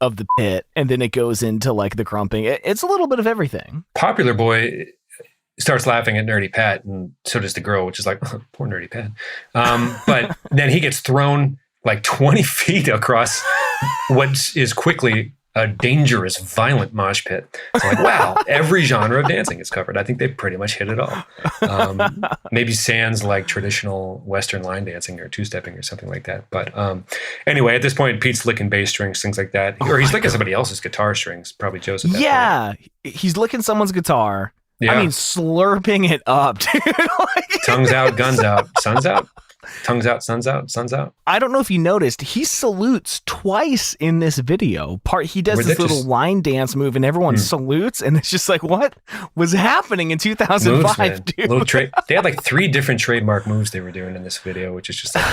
of the pit, and then it goes into like the crumping. It's a little bit of everything. Popular Boy starts laughing at Nerdy Pat, and so does the girl, which is like, oh, poor Nerdy Pat. But then he gets thrown like 20 feet across what is quickly a dangerous, violent mosh pit. So like, wow, every genre of dancing is covered. I think they pretty much hit it all. Maybe sans like traditional Western line dancing or two-stepping or something like that. But anyway, at this point, Pete's licking bass strings, things like that. Or he's licking somebody else's guitar strings, probably Joseph. Yeah, he's licking someone's guitar. Yeah. I mean, slurping it up, dude. Tongues out, guns out, sun's out. Tongues out, sun's out, sun's out. I don't know if you noticed, he salutes twice in this video. He does this little line dance move and everyone salutes, and it's just like, what was happening in 2005, dude? They had like 3 different trademark moves they were doing in this video, which is just like,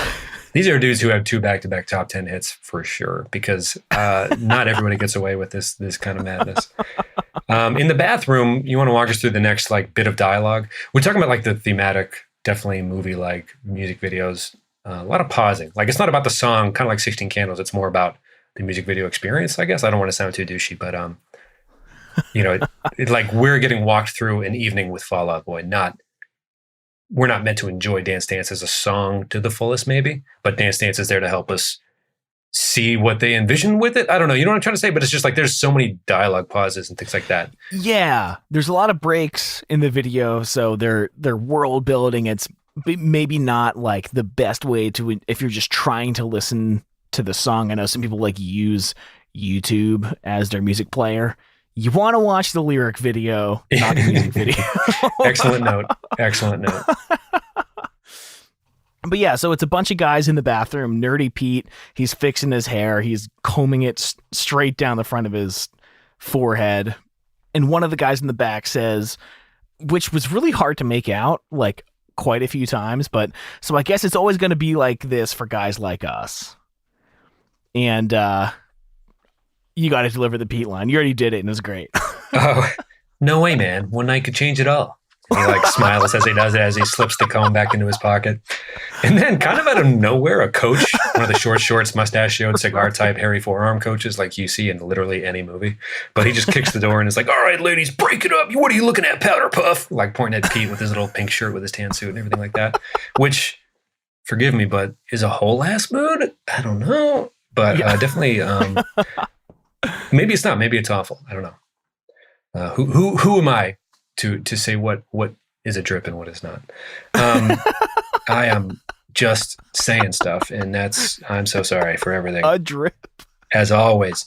these are dudes who have 2 back-to-back top 10 hits for sure, because not everybody gets away with this kind of madness. In the bathroom, you want to walk us through the next like bit of dialogue. We're talking about like the thematic, definitely movie-like music videos. A lot of pausing. Like, it's not about the song, kind of like 16 Candles. It's more about the music video experience, I guess. I don't want to sound too douchey, but it's like we're getting walked through an evening with Fall Out Boy. We're not meant to enjoy Dance Dance as a song to the fullest, maybe, but Dance Dance is there to help us see what they envision with it. I don't know. You know what I'm trying to say? But it's just like there's so many dialogue pauses and things like that. Yeah, there's a lot of breaks in the video, so they're world building. It's maybe not like the best way to, if you're just trying to listen to the song. I know some people like use YouTube as their music player. You want to watch the lyric video, not the music video. Excellent note. But yeah, so it's a bunch of guys in the bathroom. Nerdy Pete, he's fixing his hair. He's combing it straight down the front of his forehead. And one of the guys in the back says, which was really hard to make out, like quite a few times. But so I guess it's always going to be like this for guys like us. And you got to deliver the Pete line. You already did it, and it was great. Oh, no way, man. One night could change it all. And he like smiles as he does it, as he slips the comb back into his pocket. And then kind of out of nowhere, a coach, one of the short shorts, mustache-showed, cigar-type, hairy forearm coaches like you see in literally any movie. But he just kicks the door and is like, all right, ladies, break it up. What are you looking at, Powder Puff? Like pointing at Pete with his little pink shirt with his tan suit and everything like that. Which, forgive me, but is a whole ass mood? I don't know. But definitely, maybe it's not. Maybe it's awful. I don't know. Who am I to say what is a drip and what is not? I am just saying stuff, and I'm so sorry for everything. A drip. As always.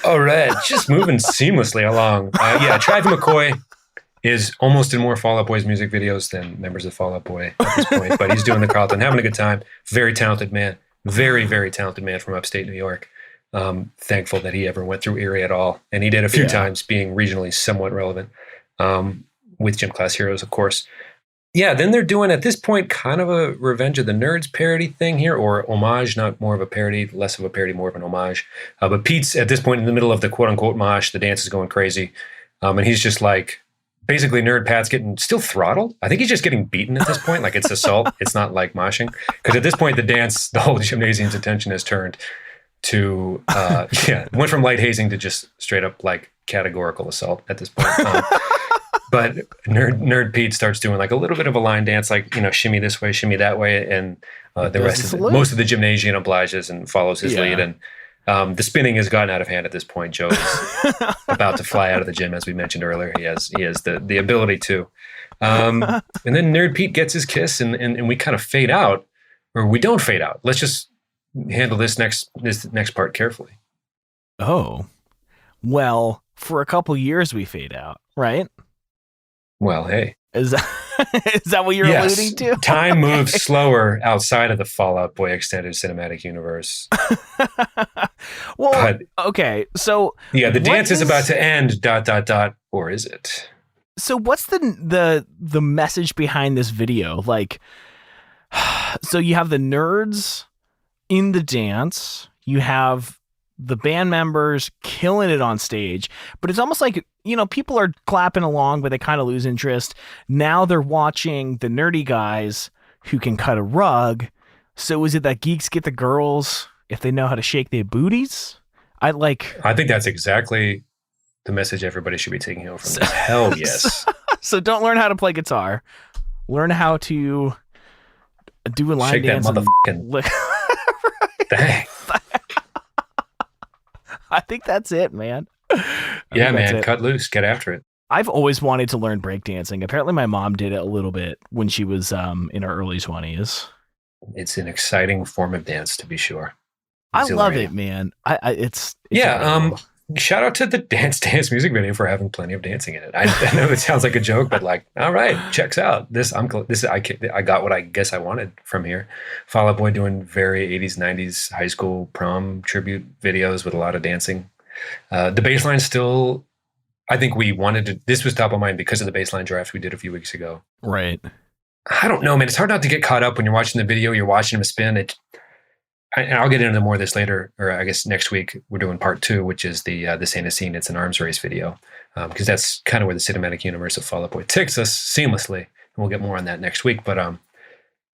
All right, just moving seamlessly along. Travis McCoy is almost in more Fall Out Boy's music videos than members of Fall Out Boy at this point, but he's doing the Carlton, having a good time. Very talented man. Very, very talented man from upstate New York. Thankful that he ever went through Erie at all. And he did a few times, being regionally somewhat relevant, with Gym Class Heroes, of course. Yeah, then they're doing, at this point, kind of a Revenge of the Nerds parody thing here, or homage, not more of a parody, less of a parody, more of an homage. But Pete's, at this point, in the middle of the quote-unquote mosh. The dance is going crazy. And he's just like, basically, Nerd Pat's getting still throttled. I think he's just getting beaten at this point. Like, it's assault. It's not like moshing. Because at this point, the whole gymnasium's attention has turned to, went from light hazing to just straight up, like, categorical assault at this point. But Nerd Pete starts doing like a little bit of a line dance, like, shimmy this way, shimmy that way. And most of the gymnasium obliges and follows his lead. And the spinning has gotten out of hand at this point. Joe is about to fly out of the gym, as we mentioned earlier. He has the ability to. And then Nerd Pete gets his kiss, and we kind of fade out, or we don't fade out. Let's just handle this next part carefully. Oh, well, for a couple years we fade out, right? Well, hey. Is that what you're alluding to? Time moves slower outside of the Fall Out Boy extended cinematic universe. Well, okay, so the dance is about to end. ... Or is it? So what's the message behind this video? Like, so you have the nerds in the dance. You have the band members killing it on stage, but it's almost like, people are clapping along, but they kind of lose interest. Now they're watching the nerdy guys who can cut a rug. So is it that geeks get the girls if they know how to shake their booties? I think that's exactly the message everybody should be taking home from this. Hell yes. So don't learn how to play guitar. Learn how to do a line shake dance. Shake that motherfucking thing. I think that's it, man. Yeah, man. Cut loose. Get after it. I've always wanted to learn breakdancing. Apparently my mom did it a little bit when she was in her early 20s. It's an exciting form of dance, to be sure. I love it, man. It's incredible. shout out to the dance music video for having plenty of dancing in it. I know it sounds like a joke, but like, all right, checks out. I got what I guess I wanted from here. Fall Out Boy doing very 80s, 90s high school prom tribute videos with a lot of dancing. The baseline still, I think we wanted to, this was top of mind because of the baseline draft we did a few weeks ago. Right. I don't know, man. It's hard not to get caught up when you're watching the video, you're watching him spin. And I'll get into more of this later, or I guess next week we're doing part 2, which is the Ain't a Scene, It's an Arms Race video, because that's kind of where the cinematic universe of Fall Out Boy takes us seamlessly. And we'll get more on that next week. But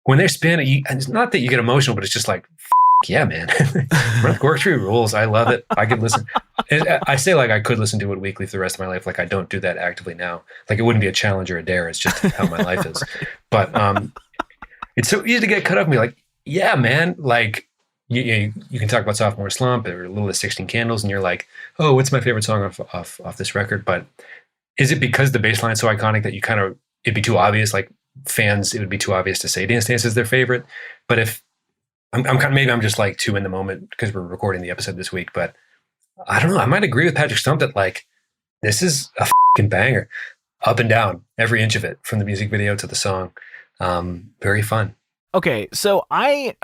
when they spin, it's not that you get emotional, but it's just like, yeah, man. Work Tree rules. I love it. I could listen. I say like I could listen to it weekly for the rest of my life. Like I don't do that actively now. Like it wouldn't be a challenge or a dare. It's just how my life is. But it's so easy to get caught up and be like, yeah, man. Like you can talk about Sophomore Slump or Little as 16 Candles, and you're like, oh, what's my favorite song off this record? But is it because the bass line's so iconic that it'd be too obvious? Like fans, it would be too obvious to say Dance Dance is their favorite. But if maybe I'm just like too in the moment because we're recording the episode this week, but I don't know. I might agree with Patrick Stump that like this is a fucking banger, up and down, every inch of it, from the music video to the song. Very fun. Okay, so I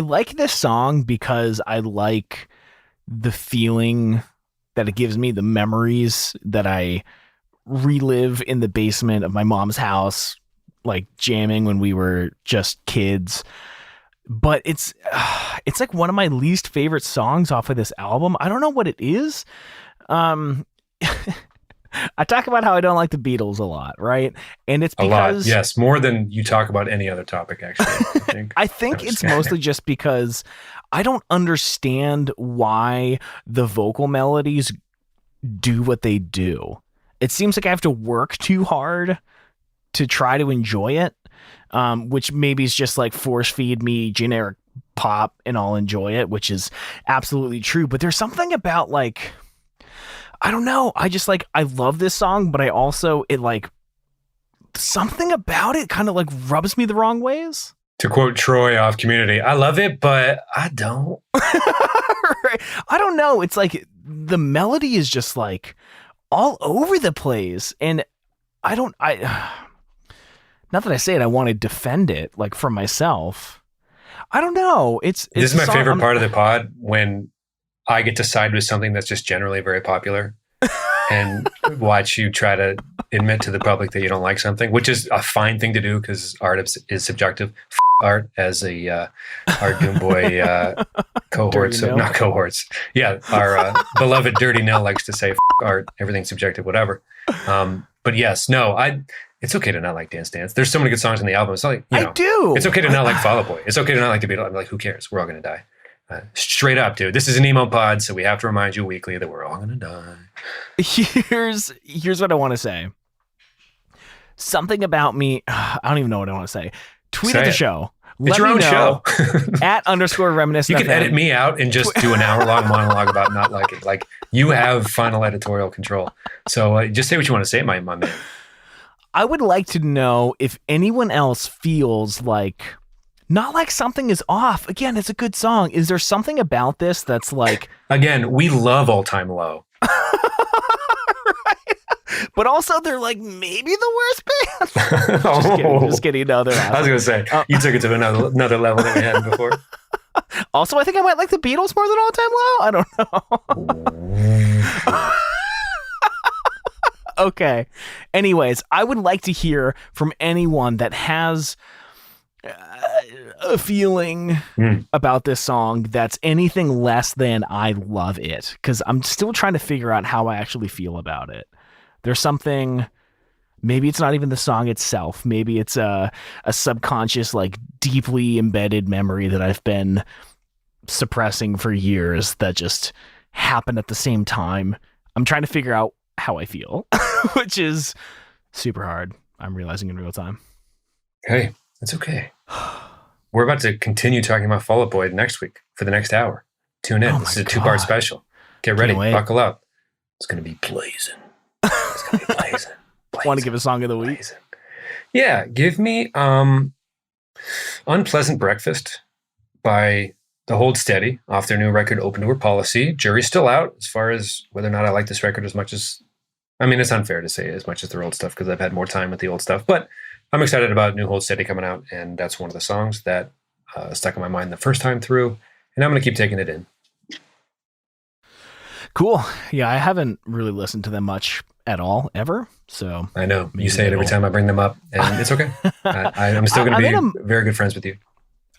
like this song because I like the feeling that it gives me, the memories that I relive in the basement of my mom's house, like jamming when we were just kids. But it's like one of my least favorite songs off of this album. I don't know what it is. I talk about how I don't like the Beatles a lot, right? And it's because... A lot, yes. More than you talk about any other topic, actually, I think. I think it's mostly just because I don't understand why the vocal melodies do what they do. It seems like I have to work too hard to try to enjoy it. Which maybe is just like force feed me generic pop and I'll enjoy it, which is absolutely true. But there's something about like, I don't know. I just like, I love this song, but I also, something about it kind of like rubs me the wrong ways. To quote Troy off Community, I love it, but I don't. Right. I don't know. It's like the melody is just like all over the place. And not that I say it, I want to defend it like for myself. I don't know. This is my favorite part of the pod, when I get to side with something that's just generally very popular and watch you try to admit to the public that you don't like something, which is a fine thing to do because art is subjective. Art, as our Doom Boy cohorts, not cohorts. Yeah, our beloved Dirty Nell likes to say art, everything's subjective, whatever. But yes, no, it's okay to not like Dance Dance. There's so many good songs on the album. It's not like, I do. It's okay to not like Fall Out Boy. It's okay to not like the Beatles. I'm like, who cares? We're all going to die. Straight up, dude. This is an emo pod, so we have to remind you weekly that we're all going to die. Here's what I want to say. Something about me. I don't even know what I want to say. Tweet at the show. It's your own show. @_reminiscent. You can edit me out and just do an hour-long monologue about not liking. Like, you have final editorial control. So just say what you want to say, my man. I would like to know if anyone else feels like, not like something is off. Again, it's a good song. Is there something about this that's like... Again, we love All Time Low. Right? But also, they're like maybe the worst band. Just kidding. No, they're awesome. I was going to say, you took it to another level than we had before. Also, I think I might like the Beatles more than All Time Low. I don't know. Okay. Anyways, I would like to hear from anyone that has a feeling about this song that's anything less than I love it, because I'm still trying to figure out how I actually feel about it. There's something, maybe it's not even the song itself. Maybe it's a subconscious, like deeply embedded memory that I've been suppressing for years that just happened at the same time. I'm trying to figure out how I feel, which is super hard. I'm realizing in real time. Hey, it's okay. We're about to continue talking about Fall Out Boy next week for the next hour. Tune in. This is a 2-part special. Get ready. Buckle up. It's going to be blazing. It's going to be blazing. Want to give a song of the week? Blazing. Yeah. Give me Unpleasant Breakfast by the Hold Steady off their new record, Open Door Policy. Jury's still out as far as whether or not I like this record as much as, I mean, it's unfair to say as much as their old stuff because I've had more time with the old stuff, but I'm excited about new Hold Steady coming out, and that's one of the songs that stuck in my mind the first time through, and I'm going to keep taking it in. Cool. Yeah, I haven't really listened to them much at all, ever. So I know you say it every time I bring them up, and it's okay. I'm still going to be very good friends with you.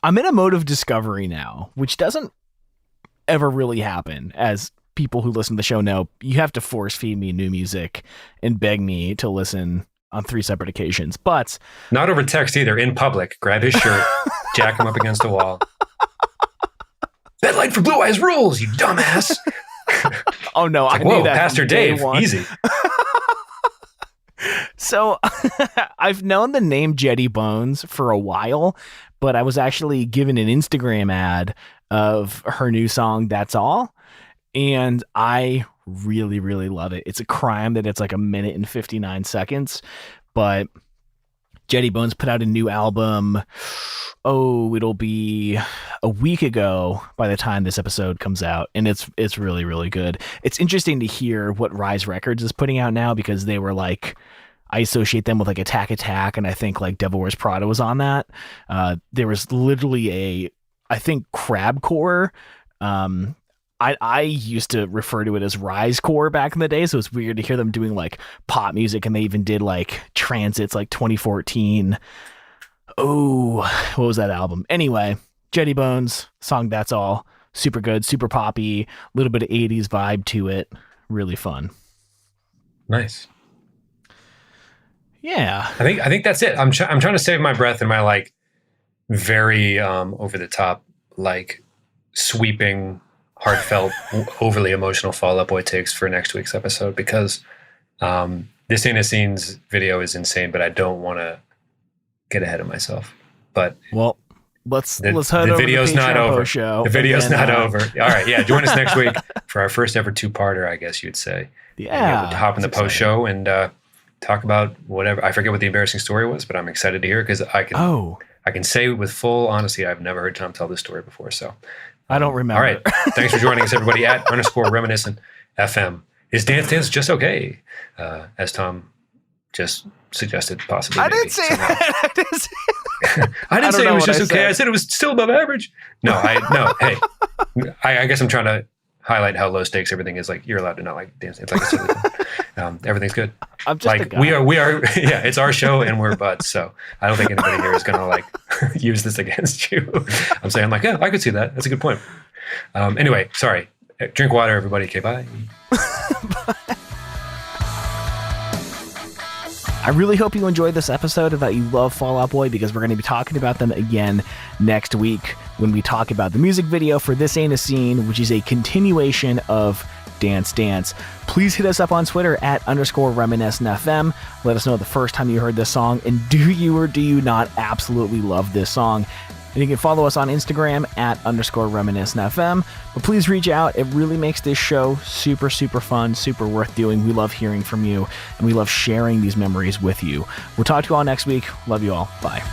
I'm in a mode of discovery now, which doesn't ever really happen. As people who listen to the show know, you have to force feed me new music and beg me to listen on 3 separate occasions, but not over text either. In public, grab his shirt, jack him up against a wall. That light for Blue Eyes rules, you dumbass. Oh no, I knew that. Pastor Dave, easy. So I've known the name Jetty Bones for a while, but I was actually given an Instagram ad of her new song, That's All. And I really, really love it. It's a crime that it's like 1 minute and 59 seconds, but Jetty Bones put out a new album. Oh, it'll be a week ago by the time this episode comes out. And it's really, really good. It's interesting to hear what Rise Records is putting out now, because they were like, I associate them with like Attack Attack. And I think like Devil Wears Prada was on that. There was literally I think crabcore. I used to refer to it as Risecore back in the day, so it's weird to hear them doing like pop music, and they even did like Transit's like 2014. Oh, what was that album? Anyway, Jetty Bones song That's All, super good, super poppy, a little bit of 80s vibe to it, really fun. Nice. Yeah, I think that's it. I'm trying to save my breath in my like very over the top, like sweeping, heartfelt, overly emotional Fall Out Boy takes for next week's episode, because this Ain't a Scene's video is insane, but I don't want to get ahead of myself. But well, let's head over to the video's not over. Show. The video's not over. All right, yeah, join us next week for our first ever 2-parter, I guess you'd say. Yeah, we'll hop in the post show and talk about whatever. I forget what the embarrassing story was, but I'm excited to hear it, because I can say with full honesty, I've never heard Tom tell this story before. So I don't remember. All right. Thanks for joining us, everybody, at _reminiscent FM. Is Dance just okay? As Tom just suggested, possibly. I didn't say that. I didn't say it was just okay. I said it was still above average. No. Hey, I guess I'm trying to highlight how low stakes everything is. Like, you're allowed to not like Dance. It's like a silly thing. Everything's good. I'm just like, a guy. we are. Yeah, it's our show and we're buds. So I don't think anybody here is going to like use this against you. I'm saying like, yeah, I could see that. That's a good point. Anyway, sorry. Drink water, everybody. Okay, bye. I really hope you enjoyed this episode and that you love Fall Out Boy, because we're going to be talking about them again next week when we talk about the music video for This Ain't a Scene, which is a continuation of Dance Dance. Please hit us up on Twitter at _reminiscentfm. Let us know the first time you heard this song, and do you or do you not absolutely love this song? And you can follow us on Instagram at _reminiscentfm. But please reach out. It really makes this show super, super fun, super worth doing. We love hearing from you, and we love sharing these memories with you. We'll talk to you all next week. Love you all. Bye.